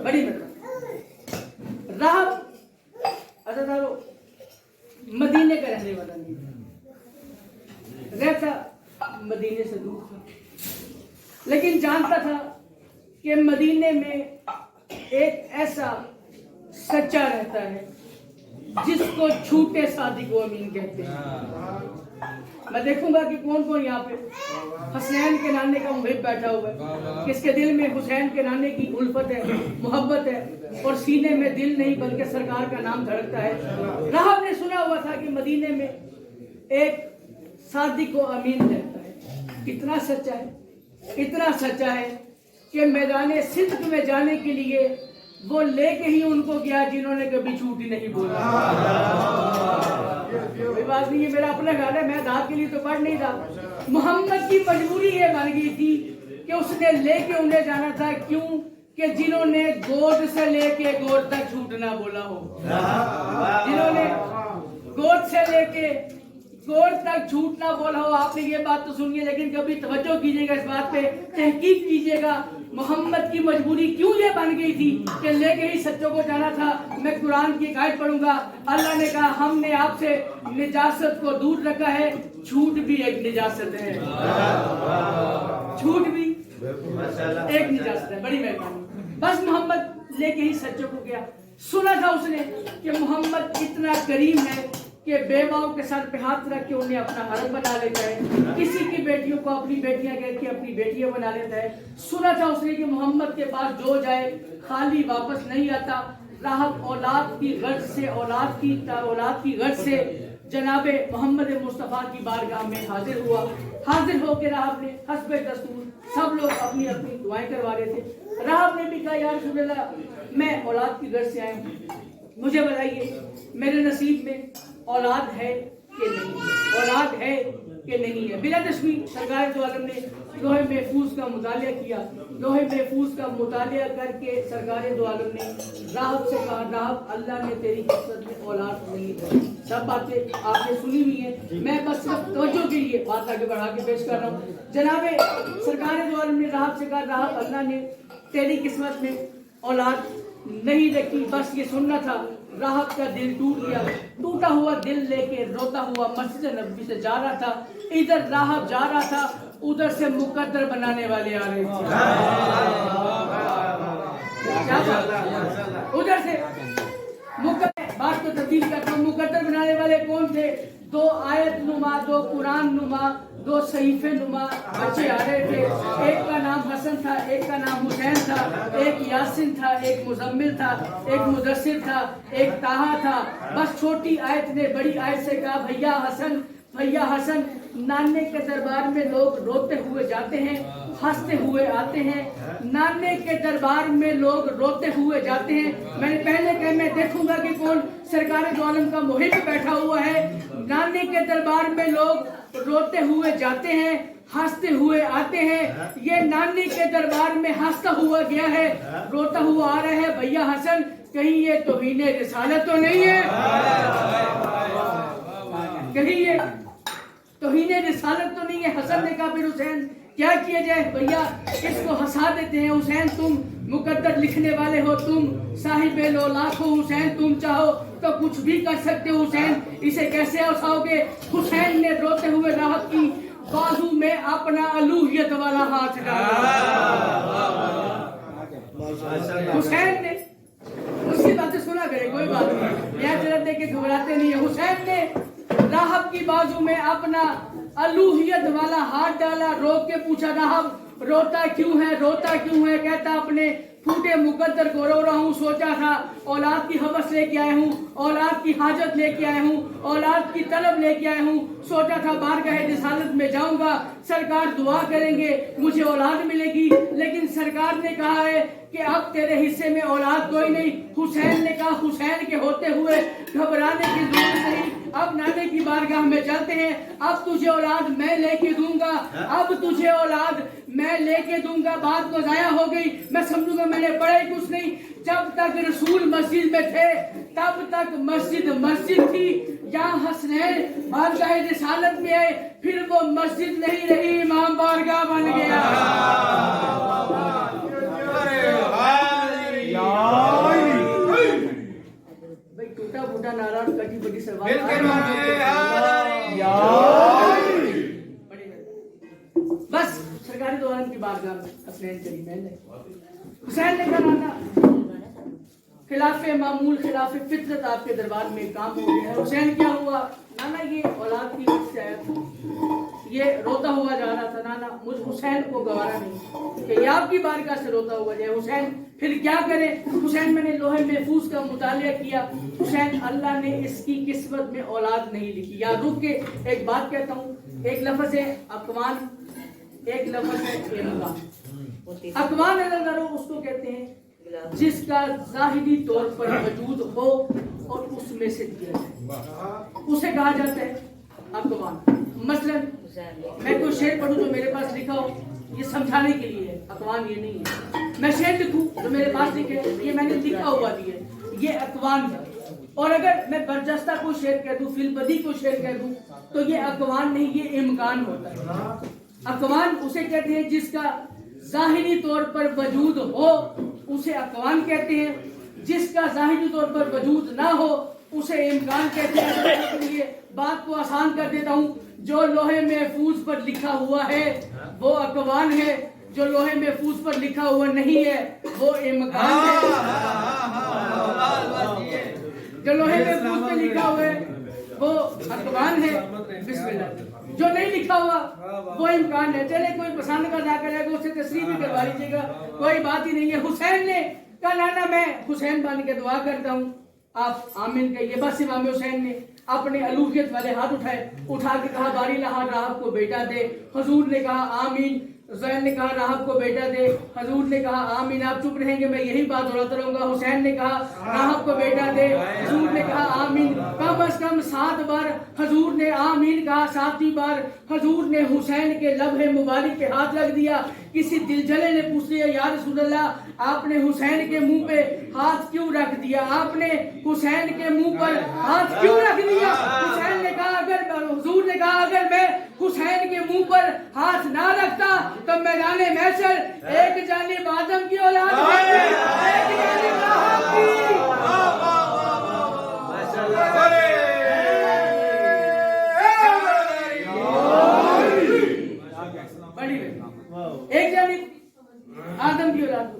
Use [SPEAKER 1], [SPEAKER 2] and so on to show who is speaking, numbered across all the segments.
[SPEAKER 1] बड़ी मतलब राहब अज़ादारो मदीने का रहने वाला नहीं था, रहता मदीने से दूर था, लेकिन जानता था कि मदीने में एक ऐसा सच्चा रहता है जिसको झूठे सादिक व अमीन कहते हैं। मैं देखूंगा कि कौन कौन यहाँ पे हुसैन के नाने का मुहिब बैठा हुआ है, किसके दिल में हुसैन के नाने की उल्फत है, मोहब्बत है और सीने में दिल नहीं बल्कि सरकार का नाम धड़कता है। राहब ने सुना हुआ था कि मदीने में एक सादिक व अमीन रहता है। कितना सच्चा है, इतना सच्चा है कि मैदान सिद्क में जाने के लिए वो लेके ही उनको गया जिन्होंने कभी झूठ ही नहीं बोला। कोई बात नहीं, ये मेरा अपना ख्याल है, मैं दाद के लिए तो पढ़ नहीं था। मोहम्मद की मजबूरी ये बन गई थी कि उसने लेके उन्हें जाना था, क्यों कि जिन्होंने गोद से लेके गोद तक झूठ ना बोला हो, जिन्होंने गोद से लेके गोद तक झूठ ना बोला हो। आपने ये बात तो सुनिए, लेकिन कभी तवज्जो कीजिएगा इस बात पे, तहकीक कीजिएगा मोहम्मद की मजबूरी क्यों ये बन गई थी कि लेके ही सच्चों को जाना था। मैं कुरान की आयत पढ़ूंगा। अल्लाह ने कहा हमने आपसे निजासत को दूर रखा है, झूठ भी एक निजासत है, झूठ भी एक निजासत है। बड़ी मेहरबानी। बस मोहम्मद लेके ही सच्चों को गया। सुना था उसने कि मोहम्मद इतना करीम है कि बेवाओं के सर पे हाथ रख के उन्हें अपना हरम बना लेता है, किसी की बेटियों को अपनी बेटियां कह के अपनी बेटियां बना लेता है। सुना था उसने कि मोहम्मद के पास जो जाए खाली वापस नहीं आता। राहब औलाद की गर्ज से औलाद की गर्ज से जनाबे मोहम्मद मुस्तफ़ा की बारगाह में हाजिर हुआ। हाजिर होकर राहब ने हस्बे दस्तूर सब लोग अपनी अपनी दुआएं करवा रहे थे। राहब ने भी कहा या रसूल अल्लाह मैं औलाद की गर्ज से आया हूँ, मुझे बताइए मेरे नसीब में औलाद है कि नहीं है, औलाद है कि नहीं है। बिला तशबीह सरकार दो आलम ने लोहे महफूज का मुतालिया किया। लोहे महफूज का मुतालिया करके सरकार दो आलम ने राहब से कहा राहब अल्लाह ने तेरी किस्मत में औलाद नहीं दी। सब बातें आपने सुनी हुई है, मैं बस सिर्फ तवज्जो के लिए बात आगे बढ़ा के पेश कर रहा हूँ। जनाबे सरकार दो आलम ने राहब से कहा राहब अल्लाह ने तेरी किस्मत में औलाद नहीं रखी। बस ये सुनना था। राहब का दिल टूट गया। टूटा हुआ दिल लेके रोता हुआ मस्जिद नबी से जा रहा था। इधर राहब जा रहा था, उधर से मुकद्दर बनाने वाले आ रहे थे। उधर से बात को तब्दील करता हूँ। मुकद्दर बनाने वाले कौन थे? दो आयत नुमा, दो कुरान नुमा, दो सहीफे नुमा बच्चे आ रहे थे। एक का नाम हसन था, एक का नाम हुसैन था, एक यासिन था, एक मुजम्मिल था, एक मुदस्सिर था, एक ताहा था। बस छोटी आयत ने बड़ी आयत से कहा भैया हसन, भैया हसन। नाने के दरबार में लोग रोते हुए जाते हैं, हंसते हुए आते हैं। नाने के दरबार में लोग रोते हुए जाते हैं। मैंने पहले कहा मैं देखूंगा कि कौन सरकार दो आलम का मुहिब बैठा हुआ है। नाने के दरबार में लोग रोते हुए जाते हैं, हंसते हुए आते हैं। ये नानी के दरबार में हंसता हुआ गया है, रोता हुआ आ रहा है। भैया हसन कहीं ये तौहीन रिसालत तो नहीं है? कहीं ये तौहीन रिसालत तो नहीं है? हसन ने कहा फिर हुसैन क्या किया जाए? भैया इसको हंसा देते हैं। हुसैन तुम मुकद्दर लिखने वाले हो, तुम साहिब लौलाक हो। हुसैन तुम चाहो तो कुछ भी कर सकते हो। हुसैन इसे कैसे हंसाओगे? हुसैन ने रोते हुए राहब की बाजू में अपना अलूहियत वाला हाथ डाला। हुसैन ने उसकी बातें सुना करे, कोई बात नहीं, यहाँ जरा दे के घबराते नहीं है। हुसैन ने राहब की बाजू में अपना अलूहियत वाला हाथ डाला। रो के पूछा राहब रोता क्यों है, रोता क्यों है? कहता अपने फूटे मुकद्दर को रो रहा हूँ। सोचा था औलाद की हवस लेके आया हूँ, औलाद की हाजत लेके आया हूँ, औलाद की तलब लेके आया हूँ। सोचा था बारगाह रिसालत में जाऊंगा, सरकार दुआ करेंगे, मुझे औलाद मिलेगी। लेकिन सरकार ने कहा है कि अब तेरे हिस्से में औलाद कोई नहीं। हुसैन ने कहा हुसैन के होते हुए घबराने की जरूरत नहीं, अब नाने की बारगाह में चलते हैं। अब तुझे औलाद मैं लेके दूंगा, अब तुझे औलाद मैं लेके दूंगा। बात तो जाया हो गई, मैं समझूंगा मैंने पढ़ा ही कुछ नहीं। जब तक रसूल मस्जिद में थे तब तक मस्जिद मस्जिद थी। जहाँ हसनैन बारगाह रिसालत में आए फिर वो मस्जिद नहीं रही, इमाम बारगाह बन गया। موٹا نعرہ اور کٹی بڑی سلوار بس سرکاری دو عالم کی بارگاہ میں حسنین کریم ہے. حسین نے کہا نانا خلاف معمول خلاف فطرت آپ کے دربار میں کام ہو گیا ہے. حسین کیا ہوا نانا؟ یہ اولاد کی وجہ سے آیا تھا, یہ روتا ہوا جا رہا تھا. نانا مجھ حسین کو گوارا نہیں کہ یہ آپ کی بارگاہ سے روتا ہوا جائے. حسین پھر کیا کرے؟ حسین میں نے لوح محفوظ کا مطالعہ کیا. حسین اللہ نے اس کی قسمت میں اولاد نہیں لکھی. یا رک کے ایک بات کہتا ہوں, ایک لفظ ہے اقوان, ایک لفظ ہے امکان. اقوان اس کو کہتے ہیں جس کا ظاہری طور پر وجود ہو اور اس میں سے دیا جائے, اسے کہا جاتا ہے اقوان. مثلا میں کوئی شعر پڑھوں جو میرے پاس لکھا ہو, یہ سمجھانے کے لیے ہے, اقوان یہ نہیں ہے. میں شعر لکھوں جو میرے پاس لکھے, یہ میں نے لکھا ہوا بھی ہے, یہ اقوان ہے. اور اگر میں برجستہ کو شعر کہہ دوں, فی البدیہہ کو شعر کہہ دوں, تو یہ اقوان نہیں, یہ امکان ہوتا ہے. اقوان اسے کہتے ہیں جس کا ظاہری طور پر وجود ہو, اسے اقوان کہتے ہیں. جس کا ظاہری طور پر وجود نہ ہو اسے امکان کہتے ہیں. بات کو آسان کر دیتا ہوں, جو لوح محفوظ پر لکھا ہوا ہے وہ اقوان ہے, جو لوح محفوظ پر لکھا ہوا نہیں ہے وہ امکان ہے. جو لوح محفوظ پر لکھا ہوا ہے وہ اقوان ہے, بسم اللہ. جو نہیں لکھا ہوا وہ امکان ہے. چلے کوئی پسند کا جا کرے گا, اسے تصریح بھی کروا لیجیے گا, کوئی بات ہی نہیں ہے. حسین نے کہا نانا میں حسین بن کے دعا کرتا ہوں, آپ آمین کہیے. بس امام حسین نے اپنے الوہیت والے ہاتھ اٹھائے, اٹھا کے کہا باری لہا راہب کو بیٹا دے. حضور نے کہا آمین. زین نے کہا راہب کو بیٹا دے. حضور نے کہا آمین. آپ چپ رہیں گے, میں یہی بات دہراتا رہوں گا. حسین نے کہا راہب کو بیٹا دے. حضور نے کہا آمین. کم از کم 7 بار حضور نے آمین کہا. 7ویں بار حضور نے حسین کے لبِ مبارک پہ ہاتھ رکھ دیا. کسی دل جلے نے پوچھ لیا یا رسول اللہ آپ نے حسین کے منہ پہ ہاتھ کیوں رکھ دیا؟ آپ نے حسین کے منہ پر ہاتھ کیوں رکھ دیا؟ حسین نے کہا حضور نے کہا اگر میں حسین کے منہ پر ہاتھ نہ رکھتا تو میدان محشر ایک جانب آدم کی اولاد ہے, ایک جانب راہب کی. ایک جانب آدم کی اولاد,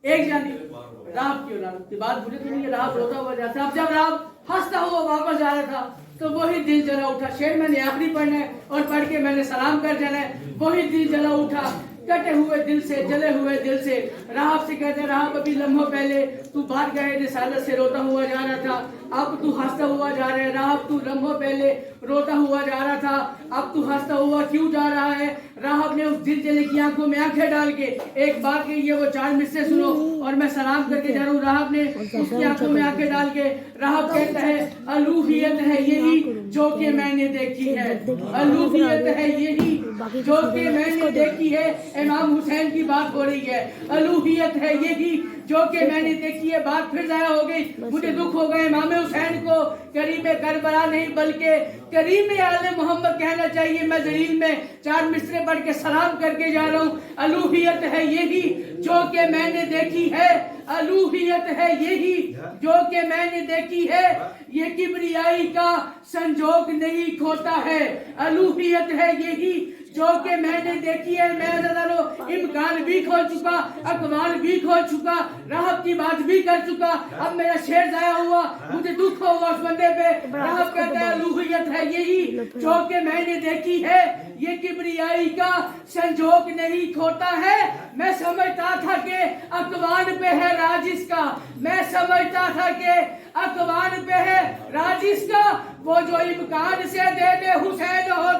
[SPEAKER 1] ایک جانب راہب کی اولاد. کی بات بھولے تو نہیں, راہب روتا ہوا جاتا. اب جب راہب ہنستا ہوا واپس جا رہا تھا تو وہی دل جلا اٹھا. شعر میں نے آخری پڑھنا ہے اور پڑھ کے میں نے سلام کر جانا ہے. وہی دل جلا اٹھا, کٹے ہوئے دل سے, جلے ہوئے دل سے. راہب سے کہتے ہیں راہب ابھی لمحوں پہلے تو بارگاہ رسالت سے روتا ہوا جا رہا تھا, اب تو ہنستا ہوا جا رہا ہے. راہب تو لمحوں پہلے روتا ہوا جا رہا تھا, اب تو ہنستا ہوا کیوں جا رہا ہے؟ راہب نے اس دل جلے کی آنکھوں میں آنکھیں ڈال کے ایک بات کہی ہے, وہ 4 مصرے سنو اور میں سلام کر کے جا رہا ہوں. راہب نے اس کی آنکھوں میں آنکھیں ڈال کے راہب کہتا ہے الوہیت ہے یہی جو کہ میں نے دیکھی ہے, الوہیت ہے یہی جو کہ میں نے دیکھی ہے. امام حسین کی بات ہو رہی ہے, الوہیت ہے یہی جو کہ میں نے دیکھی ہے. بات پھر ضائع ہو گئی, مجھے دکھ ہو گئے. امام حسین کو کریم کربلا نہیں بلکہ کریم آل محمد کہنا چاہیے. میں ذلیل میں 4 مصرے پڑھ کے سلام کر کے جا رہا ہوں. الوہیت ہے یہی جو کہ میں نے دیکھی ہے, الوہیت ہے یہی جو کہ میں نے دیکھی ہے. یہ کبریائی کا سنجوگ نہیں کھوتا ہے, الوہیت ہے یہی جو کہ میں نے دیکھی ہے. میں امکان بھی کھو چکا, اقوال بھی کھو چکا, راہب کی بات بھی کر چکا. اب میرا شعر ضائع ہوا, مجھے دکھ ہوگا اس بندے پہ. راہب کہتا ہے الوہیت ہے یہی جو کہ میں نے دیکھی ہے, یہ کبریائی کا سنجوگ نہیں کھوتا ہے. میں سمجھتا تھا کہ اقوال پہ ہے راج اس کا, میں سمجھتا تھا کہ اقوال پہ ہے راج اس کا. وہ جو امکان سے دے دے حسین ہو